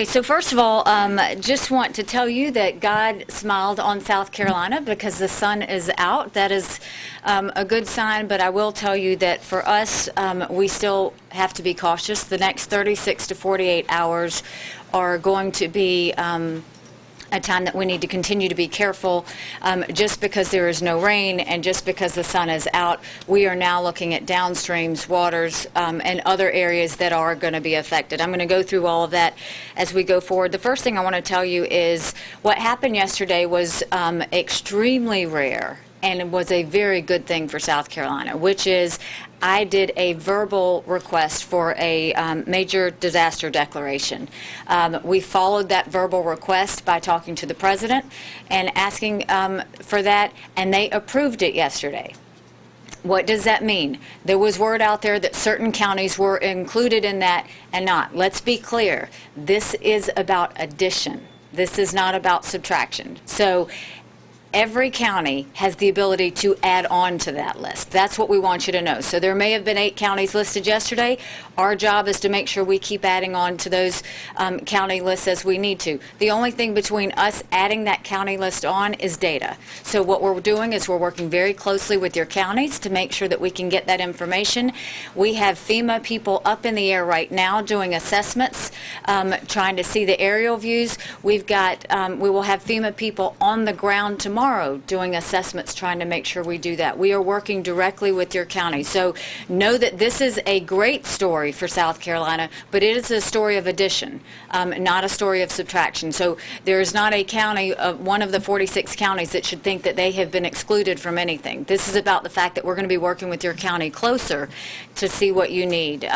So first of all, just want to tell you that God smiled on South Carolina because the sun is out. That is a good sign, but I will tell you that for us, we still have to be cautious. The next 36 to 48 hours are going to be a time that we need to continue to be careful. Just because there is no rain and just because the sun is out, we are now looking at downstreams, waters, and other areas that are going to be affected. I'm going to go through all of that as we go forward. The first thing I want to tell you is what happened yesterday was extremely rare, and it was a very good thing for South Carolina, which is I did a verbal request for a major disaster declaration. We followed that verbal request by talking to the president and asking for that, and they approved it yesterday. What does that mean? There was word out there that certain counties were included in that and not. Let's be clear. This is about addition. This is not about subtraction. So every county has the ability to add on to that list. That's what we want you to know. So there may have been 8 counties listed yesterday. Our job is to make sure we keep adding on to those county lists as we need to. The only thing between us adding that county list on is data. So what we're doing is we're working very closely with your counties to make sure that we can get that information. We have FEMA people up in the air right now doing assessments, trying to see the aerial views. We've got, we will have FEMA people on the ground tomorrow doing assessments, trying to make sure we do that. We are working directly with your county. So know that this is a great story for South Carolina, but it is a story of addition, not a story of subtraction. So there is not a county, one of the 46 counties, that should think that they have been excluded from anything. This is about the fact that we're going to be working with your county closer to see what you need.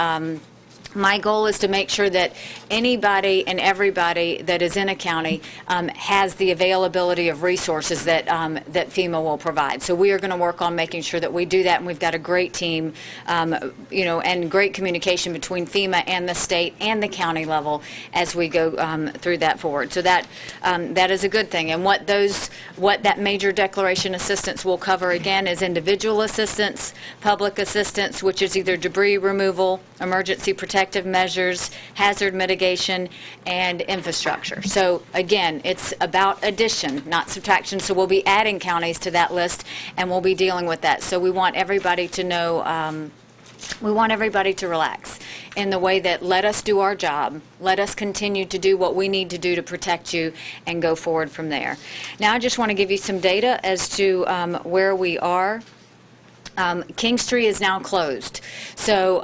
My goal is to make sure that anybody and everybody that is in a county has the availability of resources that that FEMA will provide. So we are going to work on making sure that we do that, and we've got a great team, and great communication between FEMA and the state and the county level as we go through that forward. So that that is a good thing. And what that major declaration assistance will cover again is individual assistance, public assistance, which is either debris removal, emergency protection measures, hazard mitigation, and infrastructure. So again, it's about addition, not subtraction. So we'll be adding counties to that list, and we'll be dealing with that. So we want everybody to know, we want everybody to relax in the way that let us do our job, let us continue to do what we need to do to protect you, and go forward from there. Now I just want to give you some data as to where we are. Kingstree is now closed. So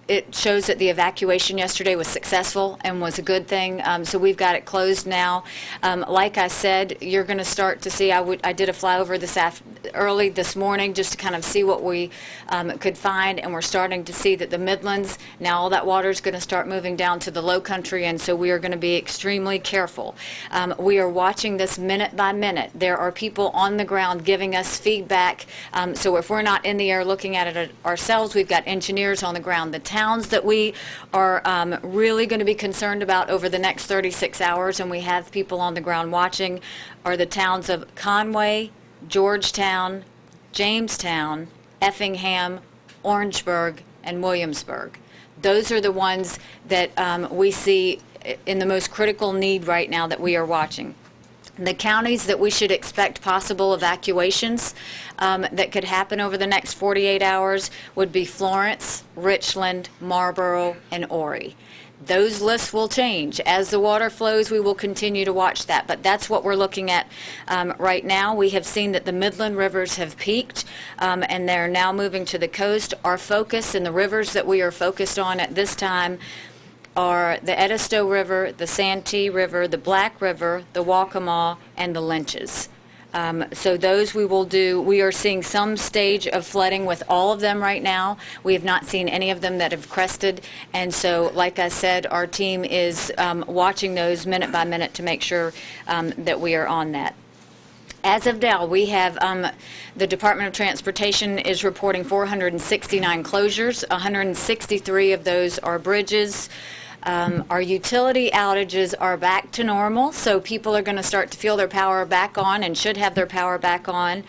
it shows that the evacuation yesterday was successful and was a good thing. So we've got it closed now. Like I said, you're going to start to see, I did a flyover early this morning just to kind of see what we could find, and we're starting to see that the Midlands, now all that water is going to start moving down to the low country, and so we are going to be extremely careful. We are watching this minute by minute. There are people on the ground giving us feedback. So if we're not in the air looking at it ourselves, we've got engineers on the ground. The towns that we are really going to be concerned about over the next 36 hours, and we have people on the ground watching, are the towns of Conway, Georgetown, Jamestown, Effingham, Orangeburg, and Williamsburg. Those are the ones that we see in the most critical need right now that we are watching. The counties that we should expect possible evacuations that could happen over the next 48 hours would be Florence, Richland, Marlboro, and Horry. Those lists will change. As the water flows, we will continue to watch that. But that's what we're looking at right now. We have seen that the Midland rivers have peaked, and they're now moving to the coast. Our focus in the rivers that we are focused on at this time are the Edisto River, the Santee River, the Black River, the Waccamaw, and the Lynches. So those we will do. We are seeing some stage of flooding with all of them right now. We have not seen any of them that have crested, and so like I said, our team is watching those minute by minute to make sure that we are on that. As of now, we have the Department of Transportation is reporting 469 closures. 163 of those are bridges. Our utility outages are back to normal, so people are going to start to feel their power back on and should have their power back on.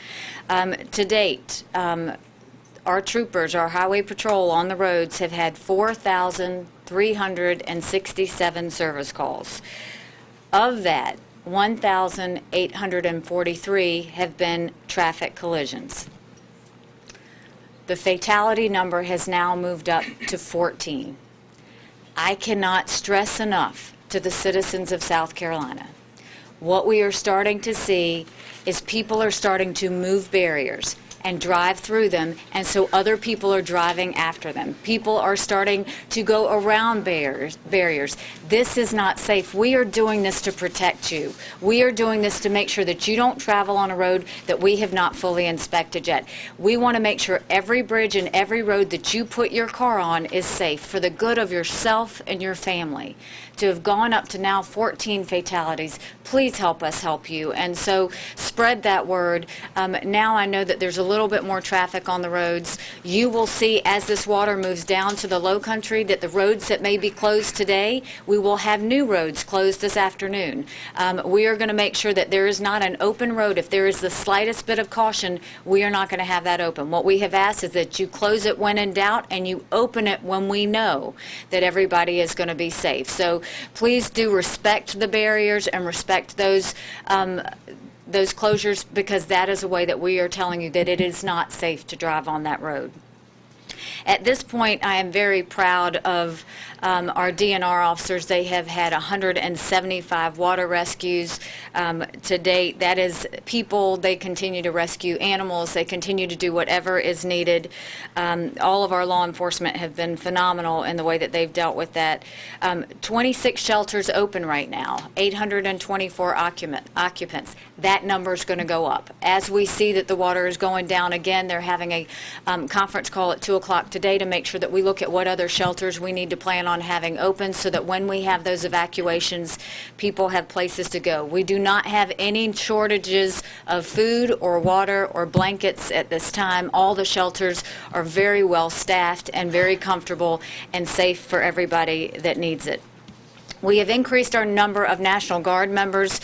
To date, our troopers, our highway patrol on the roads have had 4,000 1,367 service calls. Of that, 1,843 have been traffic collisions. The fatality number has now moved up to 14. I cannot stress enough to the citizens of South Carolina, what we are starting to see is people are starting to move barriers and drive through them, and so other people are driving after them. People are starting to go around barriers. This is not safe. We are doing this to protect you. We are doing this to make sure that you don't travel on a road that we have not fully inspected yet. We want to make sure every bridge and every road that you put your car on is safe for the good of yourself and your family. To have gone up to now 14 fatalities, please help us help you. And so spread that word. Now I know that there's a little bit more traffic on the roads. You will see as this water moves down to the low country that the roads that may be closed today, we will have new roads closed this afternoon. We are going to make sure that there is not an open road. If there is the slightest bit of caution, we are not going to have that open. What we have asked is that you close it when in doubt and you open it when we know that everybody is going to be safe. So please do respect the barriers and respect those closures, because that is a way that we are telling you that it is not safe to drive on that road. At this point, I am very proud of our DNR officers. They have had 175 water rescues to date. That is people. They continue to rescue animals. They continue to do whatever is needed. All of our law enforcement have been phenomenal in the way that they've dealt with that. 26 shelters open right now, 824 occupants. That number is going to go up. As we see that the water is going down again, they're having a conference call at 2 o'clock today to make sure that we look at what other shelters we need to plan on having open so that when we have those evacuations, people have places to go. We do not have any shortages of food or water or blankets at this time. All the shelters are very well staffed and very comfortable and safe for everybody that needs it. We have increased our number of National Guard members.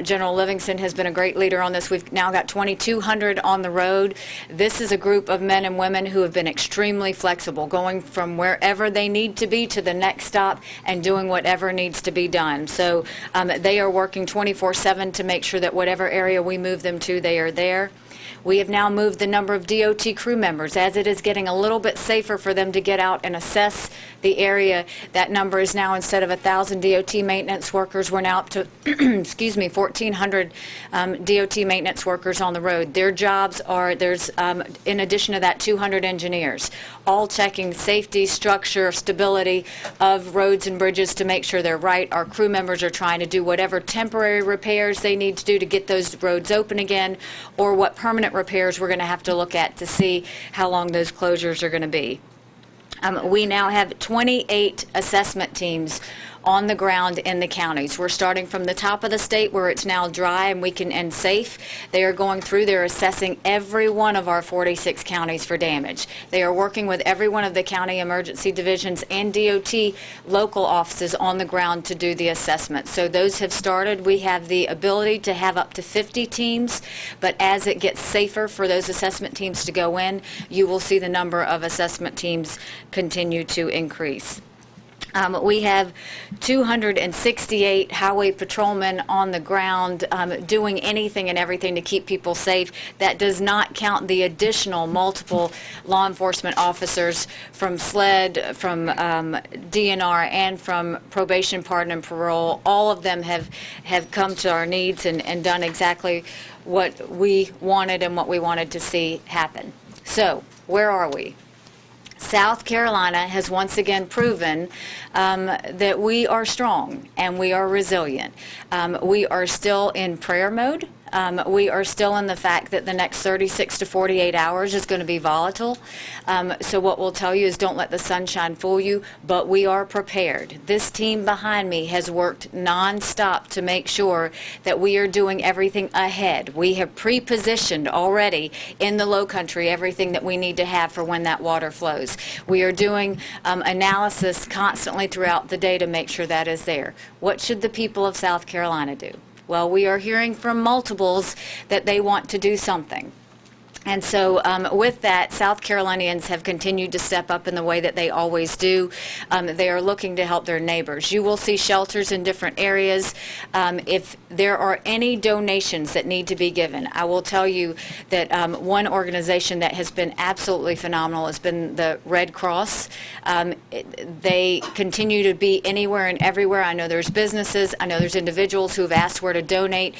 General Livingston has been a great leader on this. We've now got 2,200 on the road. This is a group of men and women who have been extremely flexible, going from wherever they need to be to the next stop and doing whatever needs to be done. So they are working 24/7 to make sure that whatever area we move them to, they are there. We have now moved the number of DOT crew members. As it is getting a little bit safer for them to get out and assess the area, that number is now, instead of 1,000 DOT maintenance workers, we're now up to 1,400 DOT maintenance workers on the road. Their jobs are, in addition to that, 200 engineers, all checking safety, structure, stability of roads and bridges to make sure they're right. Our crew members are trying to do whatever temporary repairs they need to do to get those roads open again, or what permanent repairs we're going to have to look at to see how long those closures are going to be. We now have 28 assessment teams on the ground in the counties. We're starting from the top of the state where it's now dry and safe. They are going through, they're assessing every one of our 46 counties for damage. They are working with every one of the county emergency divisions and DOT local offices on the ground to do the assessment. So those have started. We have the ability to have up to 50 teams, but as it gets safer for those assessment teams to go in, you will see the number of assessment teams continue to increase. We have 268 highway patrolmen on the ground doing anything and everything to keep people safe. That does not count the additional multiple law enforcement officers from SLED, from DNR, and from probation, pardon, and parole. All of them have come to our needs and done exactly what we wanted and what we wanted to see happen. So, where are we? South Carolina has once again proven that we are strong and we are resilient. We are still in prayer mode. We are still in the fact that the next 36 to 48 hours is going to be volatile. So what we'll tell you is don't let the sunshine fool you, but we are prepared. This team behind me has worked nonstop to make sure that we are doing everything ahead. We have pre-positioned already in the low country everything that we need to have for when that water flows. We are doing analysis constantly throughout the day to make sure that is there. What should the people of South Carolina do? Well, we are hearing from multiples that they want to do something. And so with that, South Carolinians have continued to step up in the way that they always do. They are looking to help their neighbors. You will see shelters in different areas. If there are any donations that need to be given, I will tell you that one organization that has been absolutely phenomenal has been the Red Cross. They continue to be anywhere and everywhere. I know there's businesses. I know there's individuals who have asked where to donate.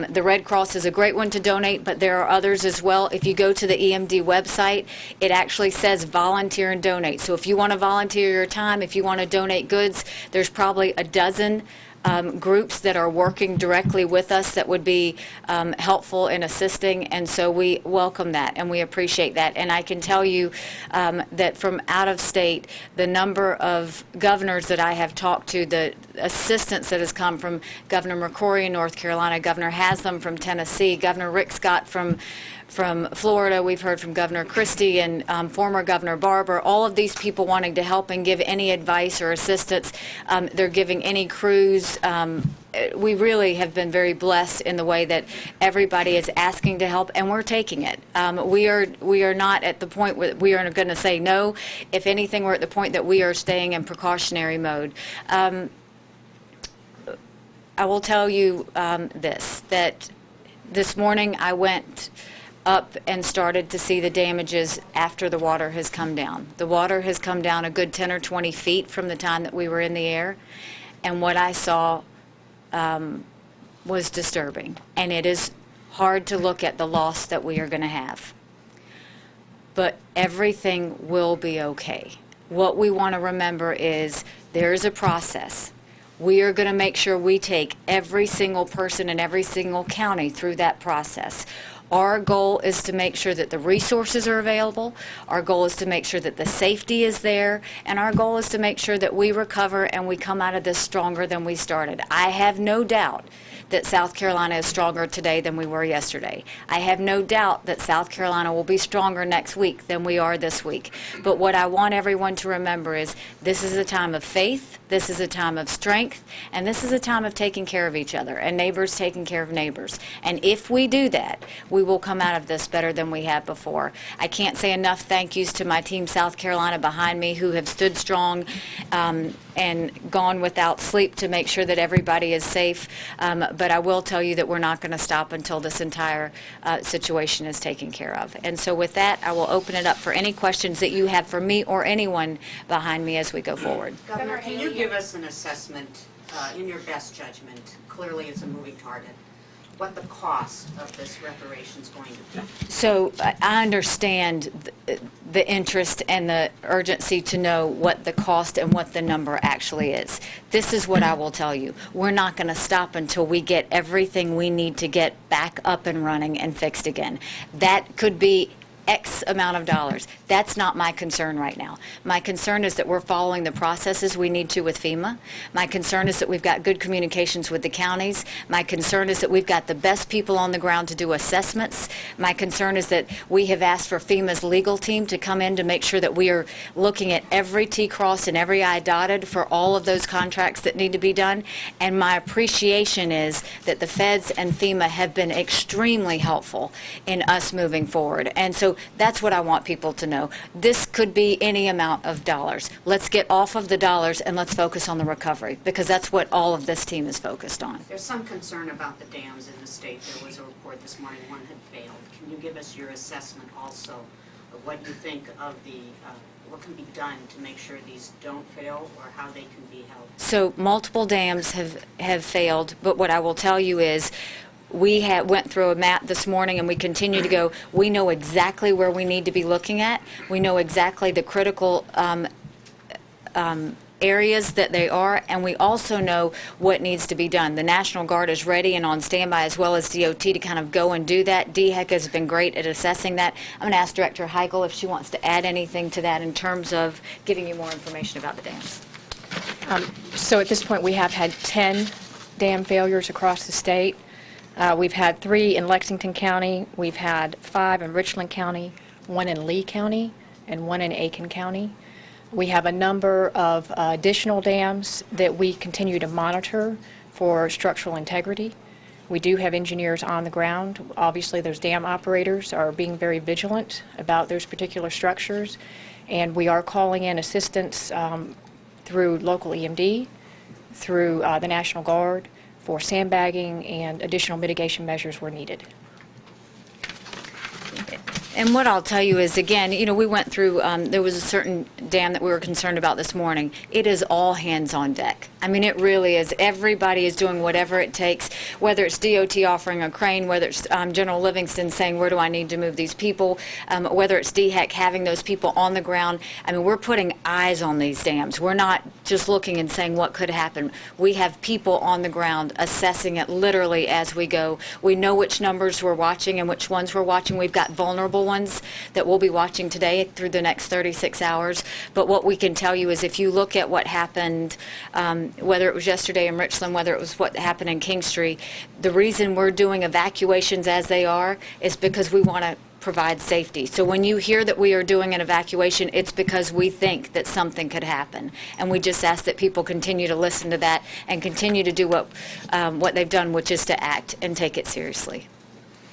The Red Cross is a great one to donate, but there are others as well. If you go to the EMD website, it actually says volunteer and donate. So if you want to volunteer your time, if you want to donate goods, there's probably a dozen groups that are working directly with us that would be helpful in assisting, and so we welcome that and we appreciate that. And I can tell you that from out of state, the number of governors that I have talked to, the assistance that has come from Governor McCrory in North Carolina, Governor Haslam from Tennessee, Governor Rick Scott from Florida, we've heard from Governor Christie and former Governor Barber, all of these people wanting to help and give any advice or assistance. They're giving any crews. We really have been very blessed in the way that everybody is asking to help, and we're taking it. We are not at the point where we are going to say no. If anything, we're at the point that we are staying in precautionary mode. I will tell you that this morning I went up and started to see the damages after the water has come down. The water has come down a good 10 or 20 feet from the time that we were in the air, and what I saw was disturbing. And it is hard to look at the loss that we are going to have. But everything will be okay. What we want to remember is there is a process. We are going to make sure we take every single person in every single county through that process. Our goal is to make sure that the resources are available. Our goal is to make sure that the safety is there. And our goal is to make sure that we recover and we come out of this stronger than we started. I have no doubt that South Carolina is stronger today than we were yesterday. I have no doubt that South Carolina will be stronger next week than we are this week. But what I want everyone to remember is this is a time of faith, this is a time of strength, and this is a time of taking care of each other and neighbors taking care of neighbors. And if we do that, we will come out of this better than we have before. I can't say enough thank yous to my team South Carolina behind me who have stood strong and gone without sleep to make sure that everybody is safe. But I will tell you that we're not going to stop until this entire situation is taken care of. And so with that, I will open it up for any questions that you have for me or anyone behind me as we go forward. Governor, can you give us an assessment, in your best judgment, clearly it's a moving target, what the cost of this reparation is going to be? So I understand the interest and the urgency to know what the cost and what the number actually is. This is what I will tell you. We're not going to stop until we get everything we need to get back up and running and fixed again. That could be X amount of dollars. That's not my concern right now. My concern is that we're following the processes we need to with FEMA. My concern is that we've got good communications with the counties. My concern is that we've got the best people on the ground to do assessments. My concern is that we have asked for FEMA's legal team to come in to make sure that we are looking at every T crossed and every I dotted for all of those contracts that need to be done. And my appreciation is that the feds and FEMA have been extremely helpful in us moving forward. And so that's what I want people to know. This could be any amount of dollars. Let's get off of the dollars and let's focus on the recovery, because that's what all of this team is focused on. There's some concern about the dams in the state. There was a report this morning one had failed. Can you give us your assessment also of what you think of the what can be done to make sure these don't fail, or how they can be helped? So multiple dams have failed, but what I will tell you is we went through a map this morning and we continue to go. We know exactly where we need to be looking at. We know exactly the critical areas that they are, and we also know what needs to be done. The National Guard is ready and on standby, as well as DOT, to kind of go and do that. DHEC has been great at assessing that. I'm going to ask Director Heigl if she wants to add anything to that in terms of giving you more information about the dams. So at this point, we have had 10 dam failures across the state. We've had 3 in Lexington County, we've had 5 in Richland County, 1 in Lee County, and 1 in Aiken County. We have a number of additional dams that we continue to monitor for structural integrity. We do have engineers on the ground. Obviously, those dam operators are being very vigilant about those particular structures, and we are calling in assistance through local EMD, through the National Guard for sandbagging and additional mitigation measures where needed. And what I'll tell you is, again, we went through, there was a certain dam that we were concerned about this morning. It is all hands on deck. I mean, it really is. Everybody is doing whatever it takes, whether it's DOT offering a crane, whether it's General Livingston saying, where do I need to move these people, whether it's DHEC having those people on the ground. I mean, we're putting eyes on these dams. We're not just looking and saying what could happen. We have people on the ground assessing it literally as we go. We know which numbers we're watching and which ones we're watching. We've got vulnerable ones that we'll be watching today through the next 36 hours. But what we can tell you is if you look at what happened, whether it was yesterday in Richland, whether it was what happened in Kingstree, the reason we're doing evacuations as they are is because we want to provide safety. So when you hear that we are doing an evacuation, it's because we think that something could happen. And we just ask that people continue to listen to that and continue to do what they've done, which is to act and take it seriously.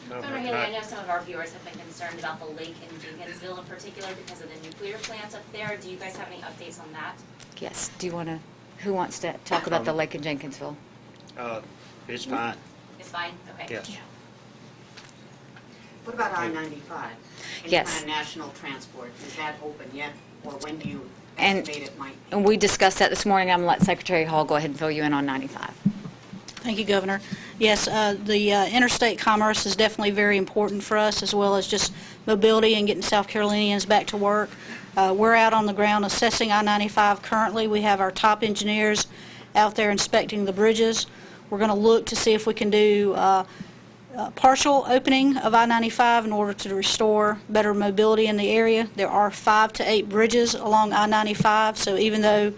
Governor Haley, I know some of our viewers have been concerned about the lake in Jenkinsville in particular because of the nuclear plants up there. Do you guys have any updates on that? Yes. Do you want to, who wants to talk about the lake in Jenkinsville? It's fine. It's fine? Okay. Yes. What about I-95? Any Yes. kind of national transport, is that open yet, or when do you And- estimate it might? And we discussed that this morning. I'm going to let Secretary Hall go ahead and fill you in on 95. Thank you, Governor. Yes, the interstate commerce is definitely very important for us, as well as just mobility and getting South Carolinians back to work. We're out on the ground assessing I-95 currently. We have our top engineers out there inspecting the bridges. We're going to look to see if we can do partial opening of I-95 in order to restore better mobility in the area. There are 5 to 8 bridges along I-95, so even though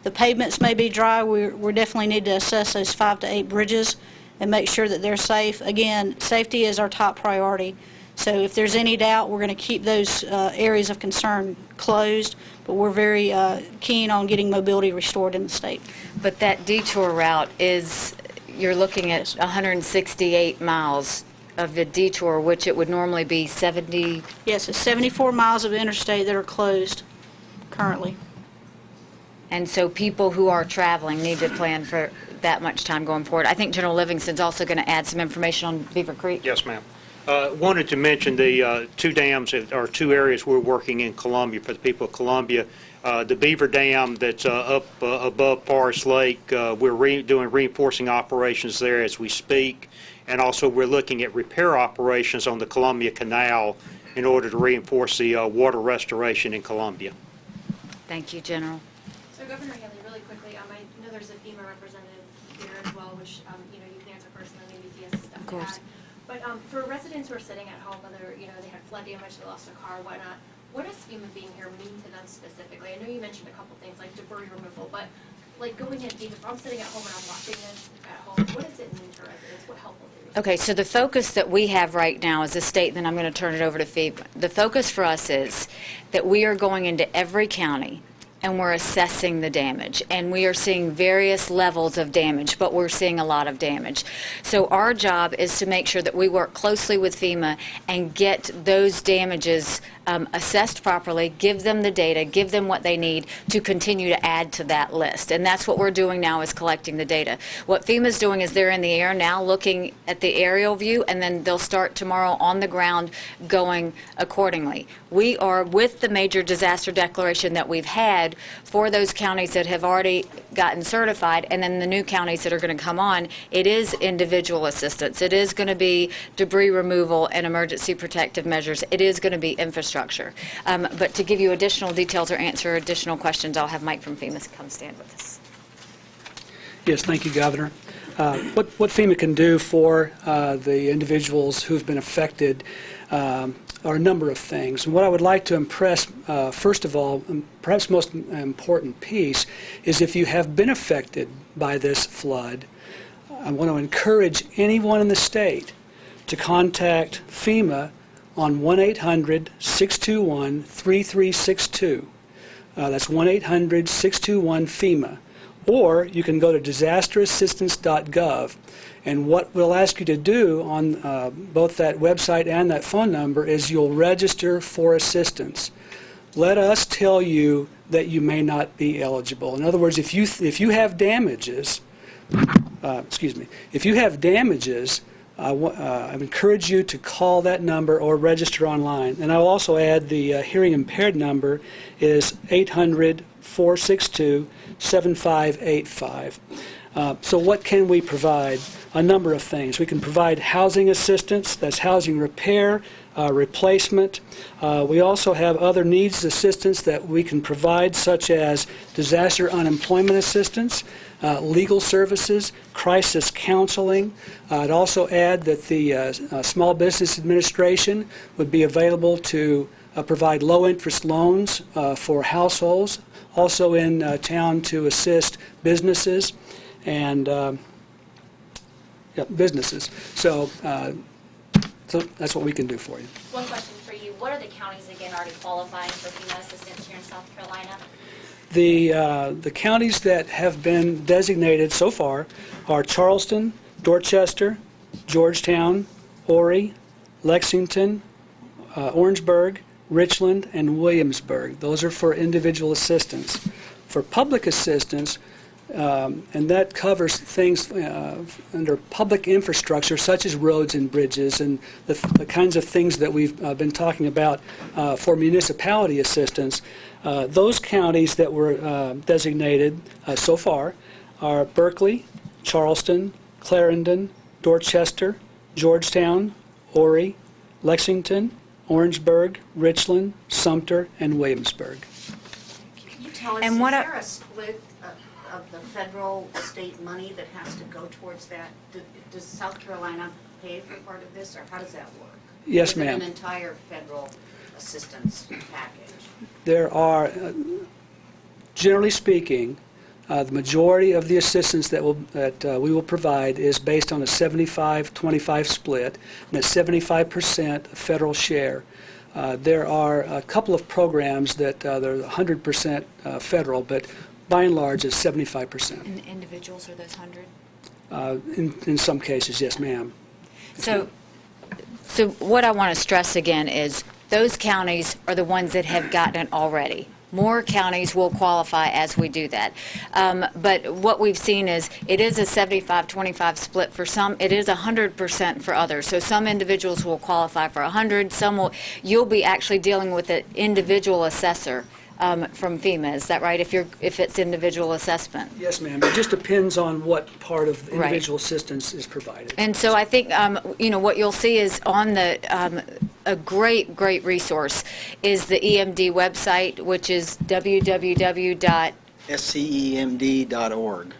the pavements may be dry, we definitely need to assess those 5 to 8 bridges and make sure that they're safe. Again, safety is our top priority. So if there's any doubt, we're going to keep those areas of concern closed, but we're very keen on getting mobility restored in the state. But that detour route is, you're looking at 168 miles of the detour, which it would normally be 70. Yes, it's 74 miles of interstate that are closed currently. And so people who are traveling need to plan for that much time going forward. I think General Livingston's also going to add some information on Beaver Creek. Yes, ma'am. Wanted to mention the 2 dams or 2 areas we're working in Columbia for the people of Columbia. The Beaver Dam that's up above Forest Lake, we're doing reinforcing operations there as we speak, and also we're looking at repair operations on the Columbia Canal in order to reinforce the water restoration in Columbia. Thank you, General. So Governor Haley, really quickly, I know there's a FEMA representative here as well, which, you can answer first and then maybe if he has stuff Of course. to add. But for residents who are sitting at home, whether, they had flood damage, they lost a car, whatnot, what does FEMA being here mean to them specifically? I know you mentioned a couple things like debris removal, but like going in deep, if I'm sitting at home and I'm watching this at home, what does it mean to residents? What help will they receive? Okay, so the focus that we have right now as a state, then I'm going to turn it over to FEMA. The focus for us is that we are going into every county and we're assessing the damage. And we are seeing various levels of damage, but we're seeing a lot of damage. So our job is to make sure that we work closely with FEMA and get those damages assessed properly, give them the data, give them what they need to continue to add to that list. And that's what we're doing now, is collecting the data. What FEMA's doing is they're in the air now looking at the aerial view, and then they'll start tomorrow on the ground going accordingly. We are, with the major disaster declaration that we've had for those counties that have already gotten certified, and then the new counties that are going to come on, it is individual assistance. It is going to be debris removal and emergency protective measures. It is going to be infrastructure. But to give you additional details or answer additional questions, I'll have Mike from FEMA come stand with us. Yes, thank you, Governor. What FEMA can do for the individuals who've been affected are a number of things. And what I would like to impress, first of all, perhaps most important piece, is if you have been affected by this flood, I want to encourage anyone in the state to contact FEMA on 1-800-621-3362. That's 1-800-621-FEMA. or you can go to disasterassistance.gov. And what we'll ask you to do on both that website and that phone number is you'll register for assistance. Let us tell you that you may not be eligible. In other words, if you have damages, if you have damages, I encourage you to call that number or register online. And I'll also add the hearing impaired number is 800-462-7585. So what can we provide? A number of things. We can provide housing assistance, that's housing repair, replacement. We also have other needs assistance that we can provide, such as disaster unemployment assistance, legal services, crisis counseling. I'd also add that the Small Business Administration would be available to provide low-interest loans for households, also in town to assist businesses and businesses. So that's what we can do for you. One question for you. What are the counties, again, already qualifying for FEMA assistance here in South Carolina? The counties that have been designated so far are Charleston, Dorchester, Georgetown, Horry, Lexington, Orangeburg, Richland, and Williamsburg. Those are for individual assistance. For public assistance, and that covers things under public infrastructure, such as roads and bridges, and the kinds of things that we've been talking about for municipality assistance. Those counties that were designated so far are Berkeley, Charleston, Clarendon, Dorchester, Georgetown, Horry, Lexington, Orangeburg, Richland, Sumter, and Williamsburg. Can you tell us, And is what there a split of the federal state money that has to go towards that? Does South Carolina pay for part of this, or how does that work? Yes, Is it ma'am. an entire federal assistance package? There are, generally speaking, the majority of the assistance that we will provide is based on a 75-25 split, and a 75% federal share. There are a couple of programs that they're 100% federal, but by and large it's 75%. And the individuals are those 100? In some cases, yes, ma'am. So what I want to stress again is those counties are the ones that have gotten it already. More counties will qualify as we do that. But what we've seen is it is a 75-25 split for some. It is 100% for others. So some individuals will qualify for 100. Some will. You'll be actually dealing with an individual assessor from FEMA. Is that right? If it's individual assessment. Yes, ma'am. It just depends on what part of Right. individual assistance is provided. And so I think, what you'll see is on the, a great resource is the EMD website, which is scemd.org.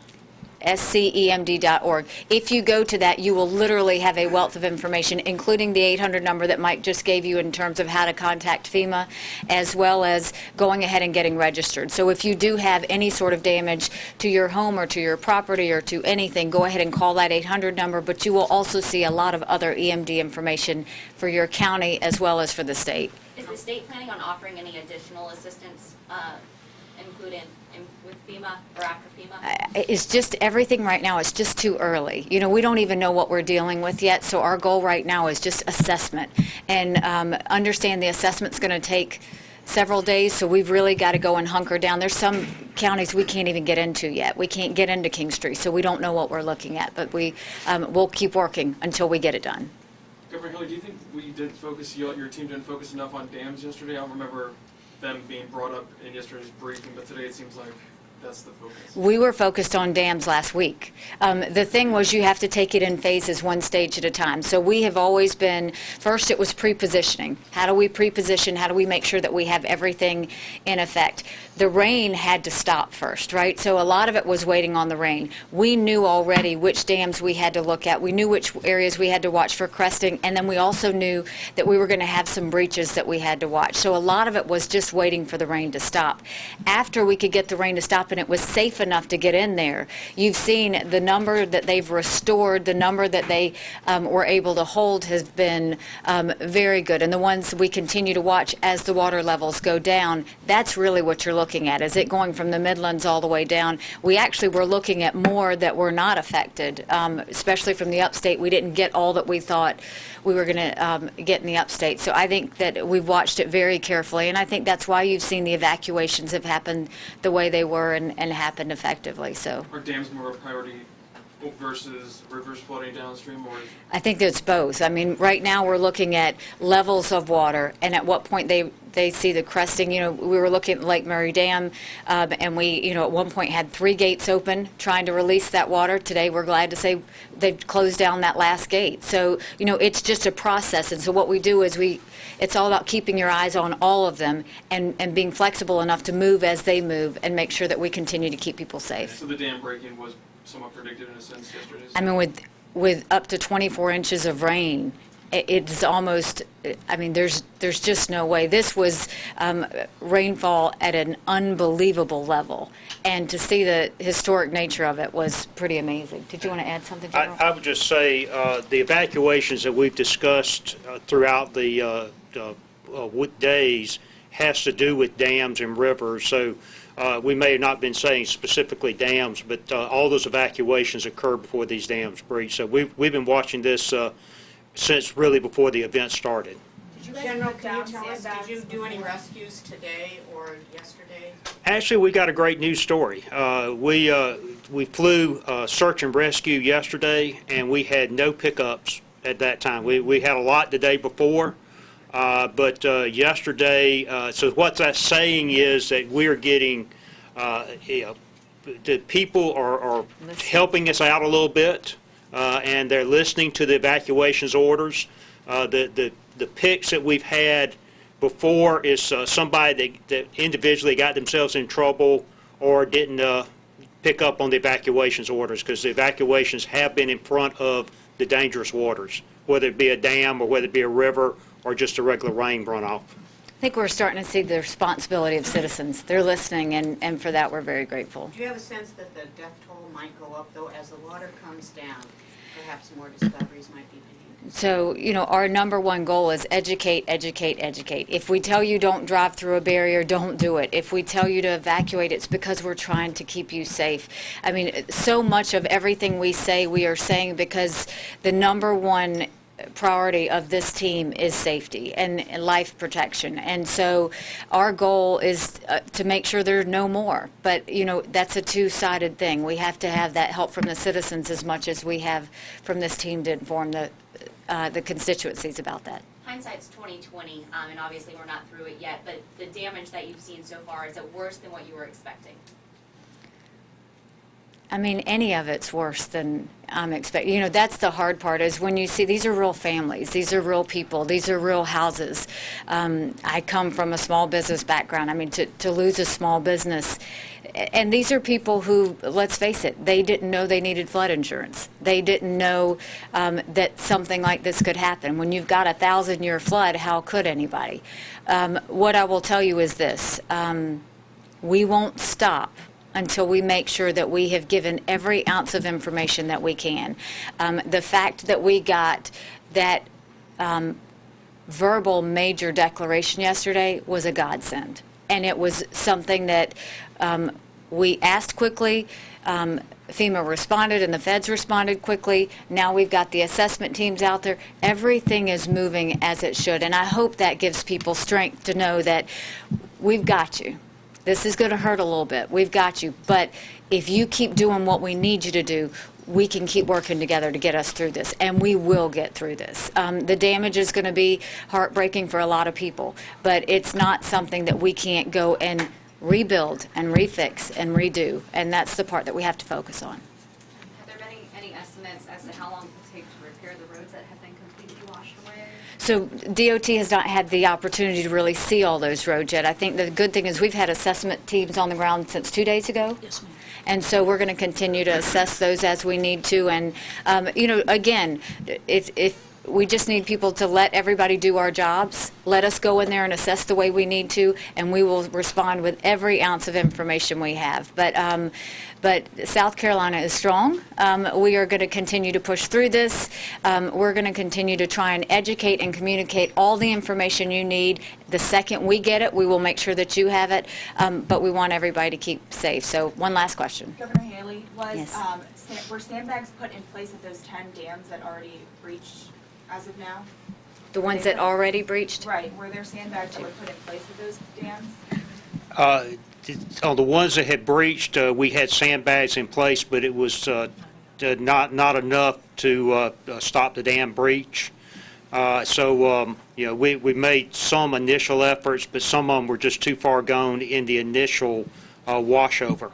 scemd.org. If you go to that, you will literally have a wealth of information, including the 800 number that Mike just gave you in terms of how to contact FEMA, as well as going ahead and getting registered. So if you do have any sort of damage to your home or to your property or to anything, go ahead and call that 800 number, but you will also see a lot of other EMD information for your county as well as for the state. Is the state planning on offering any additional assistance included with FEMA or after FEMA? It's just everything right now is just too early. We don't even know what we're dealing with yet, so our goal right now is just assessment. And understand the assessment's going to take several days, so we've really got to go and hunker down. There's some counties we can't even get into yet. We can't get into Kingstree, so we don't know what we're looking at, but we'll keep working until we get it done. Governor Haley, do you think your team didn't focus enough on dams yesterday? I don't remember them being brought up in yesterday's briefing, but today it seems like that's the focus. We were focused on dams last week. The thing was you have to take it in phases, one stage at a time. So we have always been, first it was pre-positioning. How do we pre-position? How do we make sure that we have everything in effect? The rain had to stop first, right? So a lot of it was waiting on the rain. We knew already which dams we had to look at. We knew which areas we had to watch for cresting, and then we also knew that we were going to have some breaches that we had to watch. So a lot of it was just waiting for the rain to stop. After we could get the rain to stop, stop, and it was safe enough to get in there. You've seen the number that they've restored, the number that they were able to hold has been very good. And the ones we continue to watch as the water levels go down, that's really what you're looking at. Is it going from the Midlands all the way down? We actually were looking at more that were not affected, especially from the upstate. We didn't get all that we thought we were going to get in the upstate. So I think that we've watched it very carefully, and I think that's why you've seen the evacuations have happened the way they were and happened effectively. So Are dams more a priority versus rivers flooding downstream, or? I think that it's both. I mean, right now we're looking at levels of water and at what point they see the cresting. You know, we were looking at Lake Murray Dam, and we, you know, at one point had 3 gates open trying to release that water. Today, we're glad to say they've closed down that last gate. So, you know, it's just a process. And so what we do is it's all about keeping your eyes on all of them and being flexible enough to move as they move and make sure that we continue to keep people safe. So the dam breaking was somewhat predicted in a sense yesterday? I mean, with up to 24 inches of rain, it's almost, I mean, there's just no way. This was rainfall at an unbelievable level, and to see the historic nature of it was pretty amazing. Did you want to add something, General? I would just say the evacuations that we've discussed throughout the days has to do with dams and rivers. So we may have not been saying specifically dams, but all those evacuations occurred before these dams breached. So we've been watching this since really before the event started. General, can you tell us, did you do any rescues today or yesterday? Actually, we got a great news story. We flew search and rescue yesterday, and we had no pickups at that time. We had a lot the day before, but yesterday, so what that's saying is that we're getting, the people are helping us out a little bit, and they're listening to the evacuations orders. The picks that we've had before is somebody that individually got themselves in trouble or didn't pick up on the evacuations orders, because the evacuations have been in front of the dangerous waters, whether it be a dam or whether it be a river or just a regular rain runoff. I think we're starting to see the responsibility of citizens. They're listening, and for that we're very grateful. Do you have a sense that the death toll might go up, though, as the water comes down? Perhaps more discoveries might be made. So, you know, our number one goal is educate, educate, educate. If we tell you don't drive through a barrier, don't do it. If we tell you to evacuate, it's because we're trying to keep you safe. I mean, so much of everything we say, we are saying because the number one priority of this team is safety and life protection. And so our goal is to make sure there are no more. But, you know, that's a two-sided thing. We have to have that help from the citizens as much as we have from this team to inform the constituencies about that. Hindsight's 20/20, and obviously we're not through it yet, but the damage that you've seen so far, is it worse than what you were expecting? I mean, any of it's worse than I'm expecting. You know, that's the hard part, is when you see these are real families, these are real people, these are real houses. I come from a small business background. I mean, to lose a small business, and these are people who, let's face it, they didn't know they needed flood insurance. They didn't know that something like this could happen. When you've got a 1,000-year flood, how could anybody? What I will tell you is this: we won't stop until we make sure that we have given every ounce of information that we can. The fact that we got that verbal major declaration yesterday was a godsend. And it was something that we asked quickly. FEMA responded and the feds responded quickly. Now we've got the assessment teams out there. Everything is moving as it should. And I hope that gives people strength to know that we've got you. This is going to hurt a little bit. We've got you. But if you keep doing what we need you to do, we can keep working together to get us through this, and we will get through this. The damage is going to be heartbreaking for a lot of people, but it's not something that we can't go and rebuild and refix and redo, and that's the part that we have to focus on. Have there been any estimates as to how long it will take to repair the roads that have been completely washed away? So DOT has not had the opportunity to really see all those roads yet. I think the good thing is we've had assessment teams on the ground since 2 days ago. Yes, ma'am. And so we're going to continue to assess those as we need to. And, you know, again, if we just need people to let everybody do our jobs. Let us go in there and assess the way we need to, and we will respond with every ounce of information we have. But South Carolina is strong. We are going to continue to push through this. We're going to continue to try and educate and communicate all the information you need. The second we get it, we will make sure that you have it. But we want everybody to keep safe. So one last question. Governor Haley, Yes. were sandbags put in place at those 10 dams that already breached as of now? The ones that already breached? Right, were there sandbags that were put in place at those dams? On the ones that had breached, we had sandbags in place, but it was not enough to stop the dam breach. We made some initial efforts, but some of them were just too far gone in the initial washover.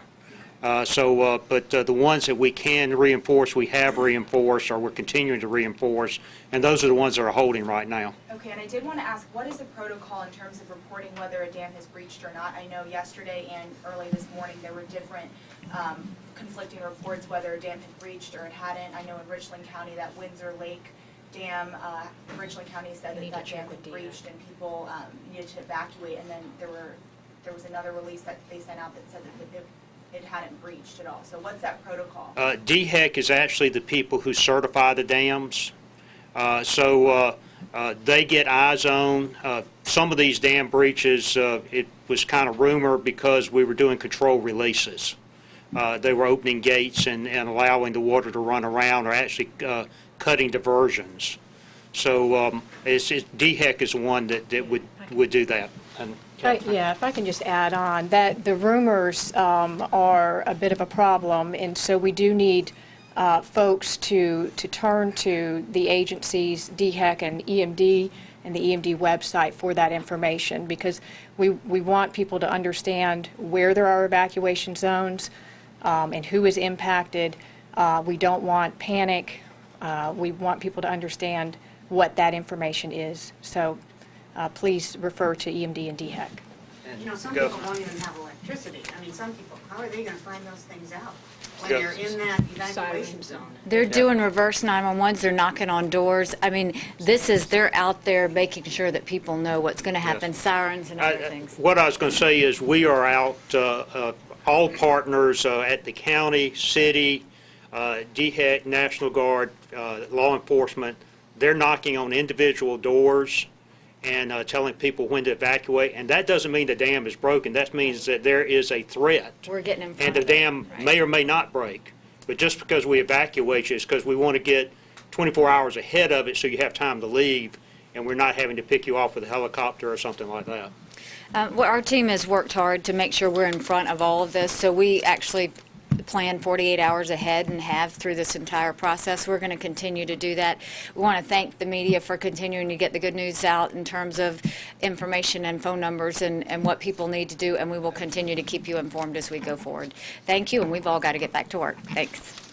But the ones that we can reinforce, we have reinforced, or we're continuing to reinforce, and those are the ones that are holding right now. Okay, and I did want to ask, what is the protocol in terms of reporting whether a dam has breached or not? I know yesterday and early this morning there were different conflicting reports whether a dam had breached or it hadn't. I know in Richland County that Windsor Lake Dam, Richland County said that that dam had breached and people needed to evacuate, and then there was another release that they sent out that said that it hadn't breached at all. So what's that protocol? DHEC is actually the people who certify the dams. They get eyes on. Some of these dam breaches, it was kind of rumored because we were doing control releases. They were opening gates and allowing the water to run around, or actually cutting diversions. So DHEC is the one that would do that. Yeah, if I can just add on, that the rumors are a bit of a problem, and so we do need folks to turn to the agencies, DHEC and EMD, and the EMD website for that information, because we want people to understand where there are evacuation zones and who is impacted. We don't want panic. We want people to understand what that information is. So please refer to EMD and DHEC. You know, some people don't even have electricity. I mean, some people, how are they going to find those things out when they're in that evacuation zone? They're doing reverse 911s. They're knocking on doors. I mean, they're out there making sure that people know what's going to happen, sirens and other things. What I was going to say is we are out, all partners at the county, city, DHEC, National Guard, law enforcement. They're knocking on individual doors and telling people when to evacuate. And that doesn't mean the dam is broken. That means that there is a threat. We're getting in front And the of it. dam Right. may or may not break. But just because we evacuate you is because we want to get 24 hours ahead of it so you have time to leave, and we're not having to pick you off with a helicopter or something like that. Well, our team has worked hard to make sure we're in front of all of this, so we actually plan 48 hours ahead and have through this entire process. We're going to continue to do that. We want to thank the media for continuing to get the good news out in terms of information and phone numbers and what people need to do, and we will continue to keep you informed as we go forward. Thank you, and we've all got to get back to work. Thanks.